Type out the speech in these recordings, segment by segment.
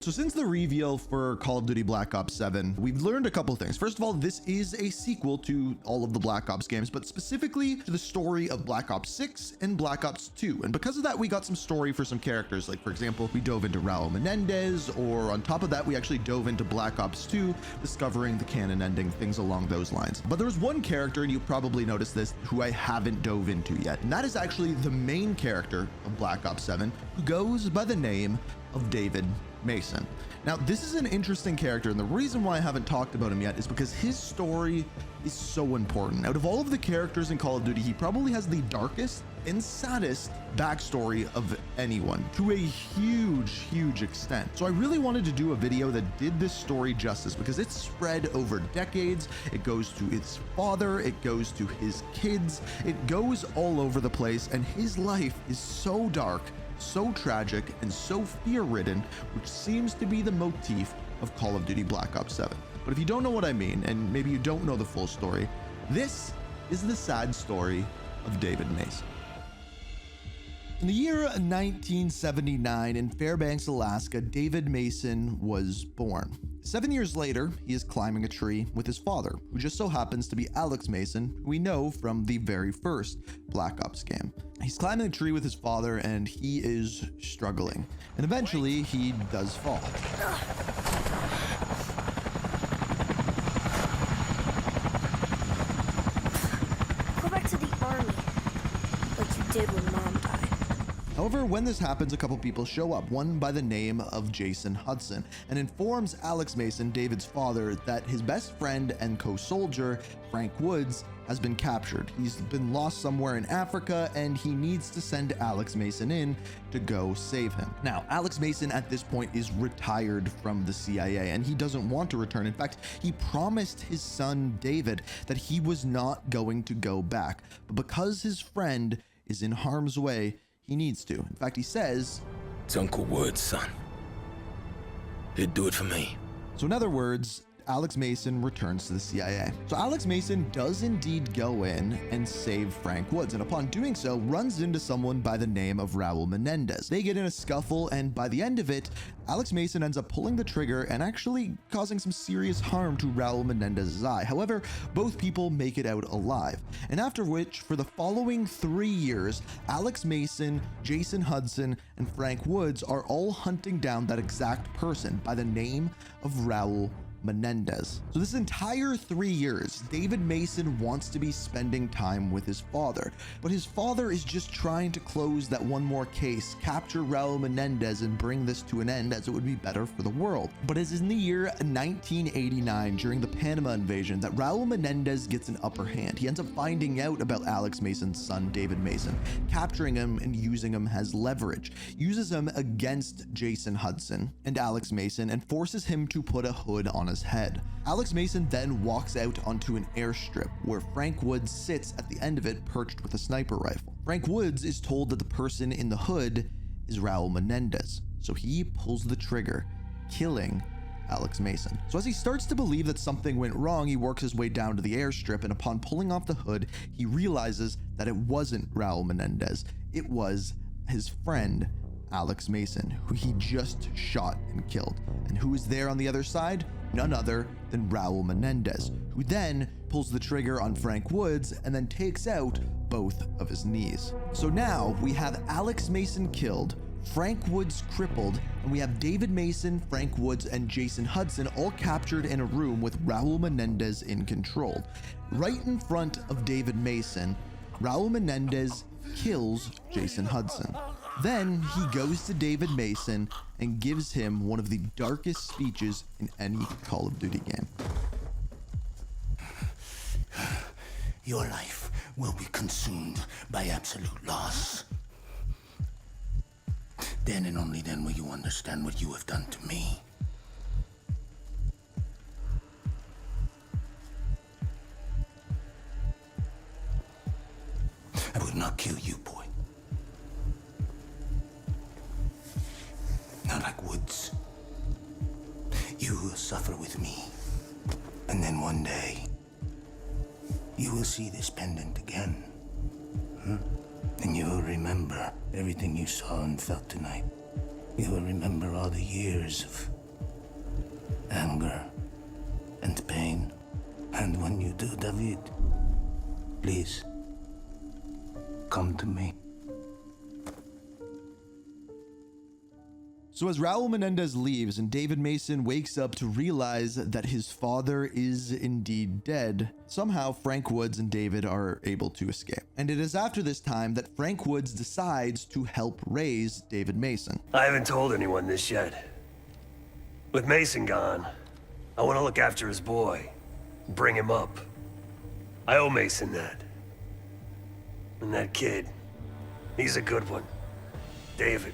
So since the reveal for Call of Duty Black Ops 7, we've learned a couple things. First of all, this is a sequel to all of the Black Ops games, but specifically to the story of Black Ops 6 and Black Ops 2. And because of that, we got some story for some characters. Like, for example, we dove into Raul Mendez, or on top of that, we actually dove into Black Ops 2, discovering the canon ending, things along those lines. But there was one character, and you probably noticed this, who I haven't dove into yet. And that is actually the main character of Black Ops 7, who goes by the name of David Mason. Now, this is an interesting character, and the reason why I haven't talked about him yet is because his story is so important. Out of all of the characters in Call of Duty, he probably has the darkest and saddest backstory of anyone, to a huge extent. So I really wanted to do a video that did this story justice, because it's spread over decades. It goes to his father, it goes to his kids, it goes all over the place, and his life is so dark, so tragic, and so fear-ridden, which seems to be the motif of Call of Duty Black Ops 7. But if you don't know what I mean, and maybe you don't know the full story, this is the sad story of David Mason. In the year 1979, in Fairbanks, Alaska, David Mason was born. 7 years later, he is climbing a tree with his father, who just so happens to be Alex Mason, who we know from the very first Black Ops game. He's climbing a tree with his father, and he is struggling. And eventually, he does fall. Go back to the army, like you did when Mom died. However, when this happens, a couple people show up, one by the name of Jason Hudson, and informs Alex Mason, David's father, that his best friend and co-soldier, Frank Woods, has been captured. He's been lost somewhere in Africa, and he needs to send Alex Mason in to go save him. Now, Alex Mason at this point is retired from the CIA, and he doesn't want to return. In fact, he promised his son, David, that he was not going to go back. But because his friend is in harm's way, he needs to. In fact, he says, "It's Uncle Wood's son. He'd do it for me." So in other words, Alex Mason returns to the CIA. So Alex Mason does indeed go in and save Frank Woods, and upon doing so, runs into someone by the name of Raul Mendez. They get in a scuffle, and by the end of it, Alex Mason ends up pulling the trigger and actually causing some serious harm to Raul Mendez's eye. However, both people make it out alive. And after which, for the following 3 years, Alex Mason, Jason Hudson, and Frank Woods are all hunting down that exact person by the name of Raul Mendez. So this entire 3 years, David Mason wants to be spending time with his father, but his father is just trying to close that one more case, capture Raul Mendez, and bring this to an end, as it would be better for the world. But it's in the year 1989, during the Panama invasion, that Raul Mendez gets an upper hand. He ends up finding out about Alex Mason's son, David Mason, capturing him and using him as leverage, uses him against Jason Hudson and Alex Mason, and forces him to put a hood on his head. Alex Mason then walks out onto an airstrip where Frank Woods sits at the end of it, perched with a sniper rifle. Frank Woods is told that the person in the hood is Raul Mendez, so he pulls the trigger, killing Alex Mason. So as he starts to believe that something went wrong, he works his way down to the airstrip, and upon pulling off the hood, he realizes that it wasn't Raul Mendez. It was his friend, Alex Mason, who he just shot and killed. And who is there on the other side? None other than Raul Mendez, who then pulls the trigger on Frank Woods and then takes out both of his knees. So now we have Alex Mason killed, Frank Woods crippled, and we have David Mason, Frank Woods, and Jason Hudson all captured in a room with Raul Mendez in control. Right in front of David Mason, Raul Mendez kills Jason Hudson. Then he goes to David Mason and gives him one of the darkest speeches in any Call of Duty game. Your life will be consumed by absolute loss. Then and only then will you understand what you have done to me. I would not kill you, boy. Not like Woods. You will suffer with me. And then one day, you will see this pendant again. And you will remember everything you saw and felt tonight. You will remember all the years of anger and pain. And when you do, David, please, come to me. So as Raul Mendez leaves and David Mason wakes up to realize that his father is indeed dead, somehow Frank Woods and David are able to escape. And it is after this time that Frank Woods decides to help raise David Mason. I haven't told anyone this yet. With Mason gone, I want to look after his boy, bring him up. I owe Mason that. And that kid, he's a good one. David.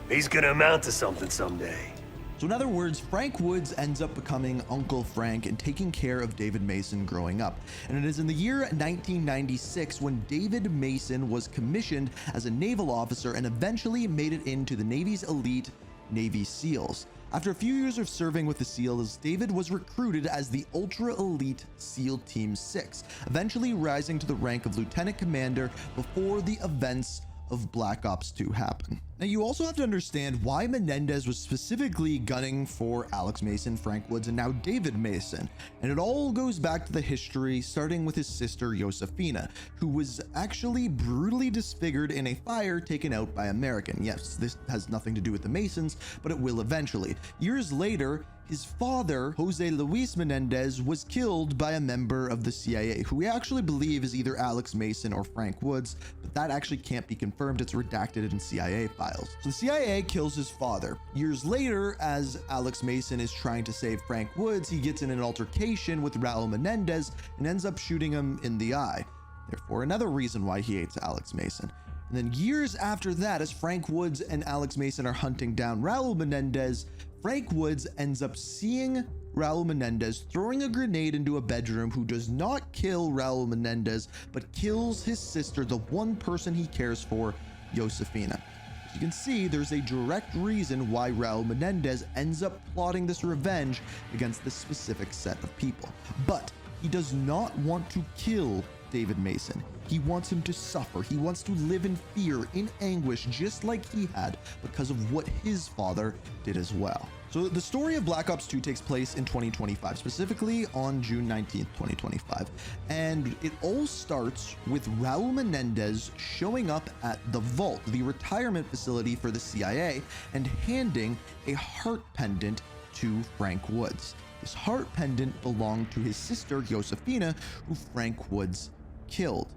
He's gonna amount to something someday. So in other words, Frank Woods ends up becoming Uncle Frank and taking care of David Mason growing up. And it is in the year 1996 when David Mason was commissioned as a naval officer and eventually made it into the Navy's elite Navy SEALs. After a few years of serving with the SEALs, David was recruited as the Ultra Elite SEAL Team 6, eventually rising to the rank of Lieutenant Commander before the events of Black Ops 2 happen. Now you also have to understand why Menendez was specifically gunning for Alex Mason, Frank Woods, and now David Mason. And it all goes back to the history, starting with his sister Josefina, who was actually brutally disfigured in a fire taken out by American. Yes, this has nothing to do with the Masons, but it will eventually. Years later, his father, Jose Luis Menendez, was killed by a member of the CIA, who we actually believe is either Alex Mason or Frank Woods, but that actually can't be confirmed. It's redacted in CIA files. So the CIA kills his father. Years later, as Alex Mason is trying to save Frank Woods, he gets in an altercation with Raul Mendez and ends up shooting him in the eye. Therefore, another reason why he hates Alex Mason. And then years after that, as Frank Woods and Alex Mason are hunting down Raul Mendez, Frank Woods ends up seeing Raul Mendez throwing a grenade into a bedroom, who does not kill Raul Mendez, but kills his sister, the one person he cares for, Josefina. As you can see, there's a direct reason why Raul Mendez ends up plotting this revenge against this specific set of people. But he does not want to kill David Mason. He wants him to suffer. He wants to live in fear, in anguish, just like he had, because of what his father did as well. So the story of Black Ops 2 takes place in 2025, specifically on June 19th, 2025. And it all starts with Raul Mendez showing up at the Vault, the retirement facility for the CIA, and handing a heart pendant to Frank Woods. This heart pendant belonged to his sister, Josefina, who Frank Woods killed.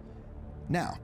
Now,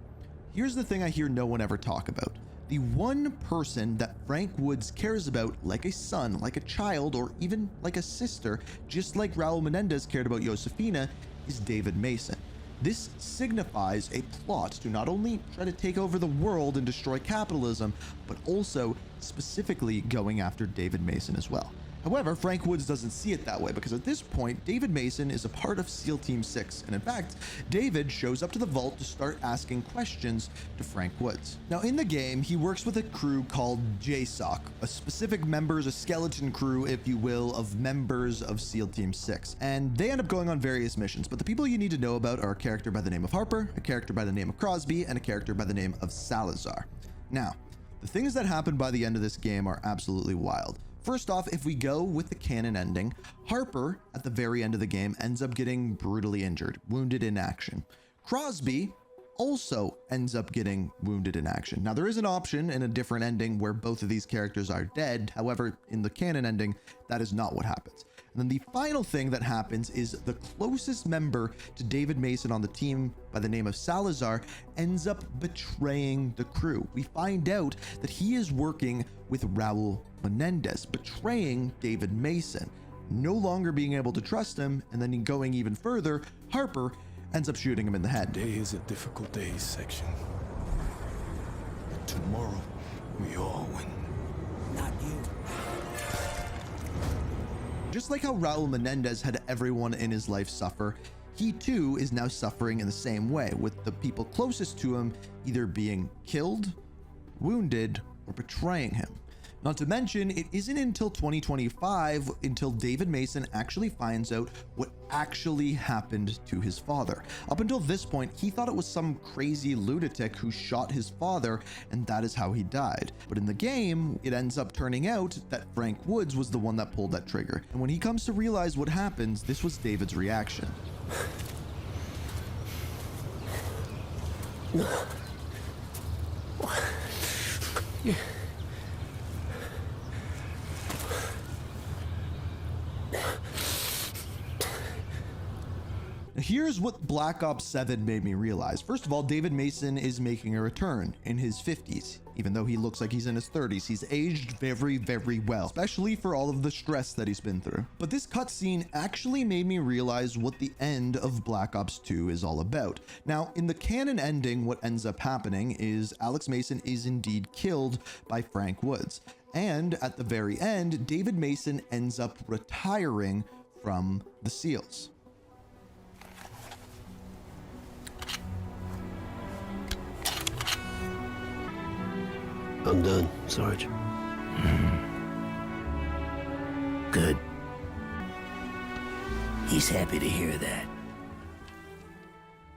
here's the thing I hear no one ever talk about. The one person that Frank Woods cares about like a son, like a child, or even like a sister, just like Raul Mendez cared about Josefina, is David Mason. This signifies a plot to not only try to take over the world and destroy capitalism, but also specifically going after David Mason as well. However, Frank Woods doesn't see it that way, because at this point, David Mason is a part of SEAL Team 6, and in fact, David shows up to the vault to start asking questions to Frank Woods. Now, in the game, he works with a crew called JSOC, a specific members, a skeleton crew, if you will, of members of SEAL Team 6, and they end up going on various missions, but the people you need to know about are a character by the name of Harper, a character by the name of Crosby, and a character by the name of Salazar. Now, the things that happen by the end of this game are absolutely wild. First off, if we go with the canon ending, Harper, at the very end of the game, ends up getting brutally injured, wounded in action. Crosby also ends up getting wounded in action. Now, there is an option in a different ending where both of these characters are dead. However, in the canon ending, that is not what happens. And then the final thing that happens is the closest member to David Mason on the team by the name of Salazar ends up betraying the crew. We find out that he is working with Raul Mendez, betraying David Mason, no longer being able to trust him, and then going even further, Harper ends up shooting him in the head. Today is a difficult day, Section. But tomorrow, we all win. Not you. Just like how Raul Mendez had everyone in his life suffer, he too is now suffering in the same way, with the people closest to him either being killed, wounded, or betraying him. Not to mention, it isn't until 2025 until David Mason actually finds out what actually happened to his father. Up until this point, he thought it was some crazy lunatic who shot his father, and that is how he died. But in the game, it ends up turning out that Frank Woods was the one that pulled that trigger. And when he comes to realize what happens, this was David's reaction. Here's what Black Ops 7 made me realize. First of all, David Mason is making a return in his 50s. Even though he looks like he's in his 30s, he's aged very, very well, especially for all of the stress that he's been through. But this cutscene actually made me realize what the end of Black Ops 2 is all about. Now, in the canon ending, what ends up happening is Alex Mason is indeed killed by Frank Woods. And at the very end, David Mason ends up retiring from the SEALs. I'm done, Sarge. Good. He's happy to hear that.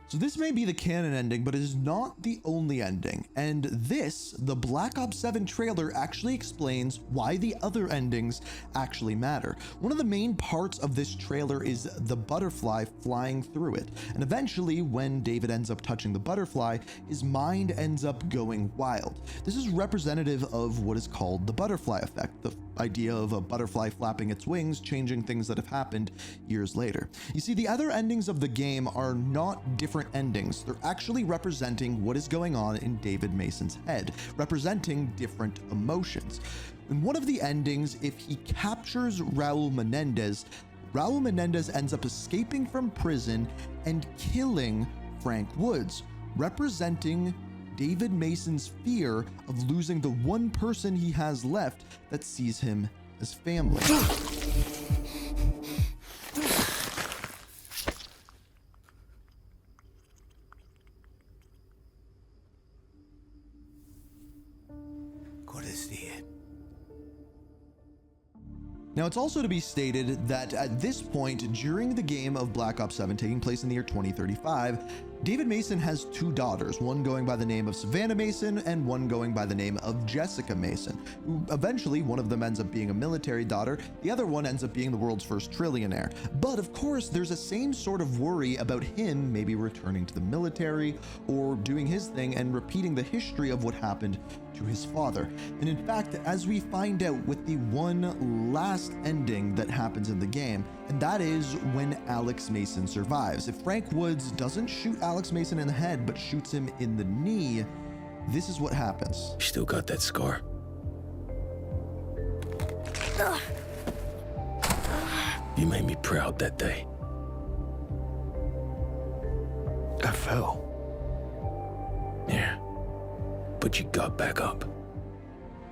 So this may be the canon ending, but it is not the only ending. And this, the Black Ops 7 trailer, actually explains why the other endings actually matter. One of the main parts of this trailer is the butterfly flying through it. And eventually, when David ends up touching the butterfly, his mind ends up going wild. This is representative of what is called the butterfly effect, the idea of a butterfly flapping its wings, changing things that have happened years later. You see, the other endings of the game are not different endings. They're actually representing what is going on in David Mason's head, representing different emotions. In one of the endings, if he captures Raul Mendez ends up escaping from prison and killing Frank Woods, representing David Mason's fear of losing the one person he has left that sees him as family. Now, it's also to be stated that at this point, during the game of Black Ops 7 taking place in the year 2035, David Mason has two daughters, one going by the name of Savannah Mason and one going by the name of Jessica Mason, who eventually, one of them ends up being a military daughter, the other one ends up being the world's first trillionaire. But of course, there's the same sort of worry about him maybe returning to the military or doing his thing and repeating the history of what happened to his father. And in fact, as we find out with the one last ending that happens in the game, and that is when Alex Mason survives. If Frank Woods doesn't shoot Alex Mason in the head, but shoots him in the knee, this is what happens. You still got that scar? You made me proud that day. I fell. Yeah. But you got back up.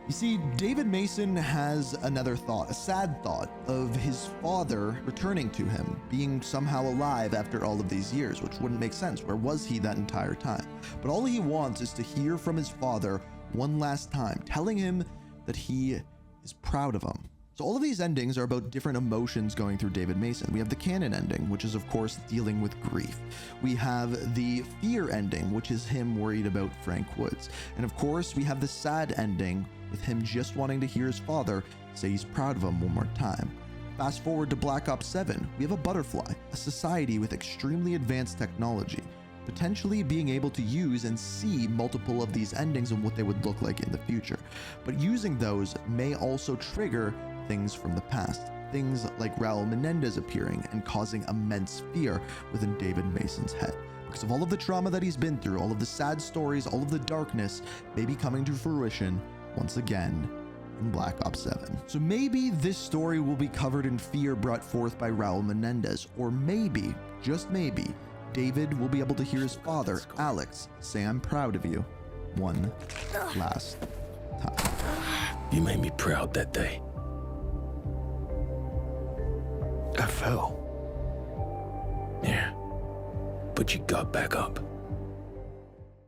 You see, David Mason has another thought, a sad thought of his father returning to him, being somehow alive after all of these years, which wouldn't make sense. Where was he that entire time? But all he wants is to hear from his father one last time, telling him that he is proud of him. So all of these endings are about different emotions going through David Mason. We have the canon ending, which is of course dealing with grief. We have the fear ending, which is him worried about Frank Woods. And of course, we have the sad ending with him just wanting to hear his father say he's proud of him one more time. Fast forward to Black Ops 7, we have a butterfly, a society with extremely advanced technology, potentially being able to use and see multiple of these endings and what they would look like in the future. But using those may also trigger things from the past, things like Raul Mendez appearing and causing immense fear within David Mason's head. Because of all of the trauma that he's been through, all of the sad stories, all of the darkness may be coming to fruition once again in Black Ops 7. So maybe this story will be covered in fear brought forth by Raul Mendez, or maybe, just maybe, David will be able to hear his father, Alex, say I'm proud of you one last time. You made me proud that day. I fell. Yeah. But you got back up.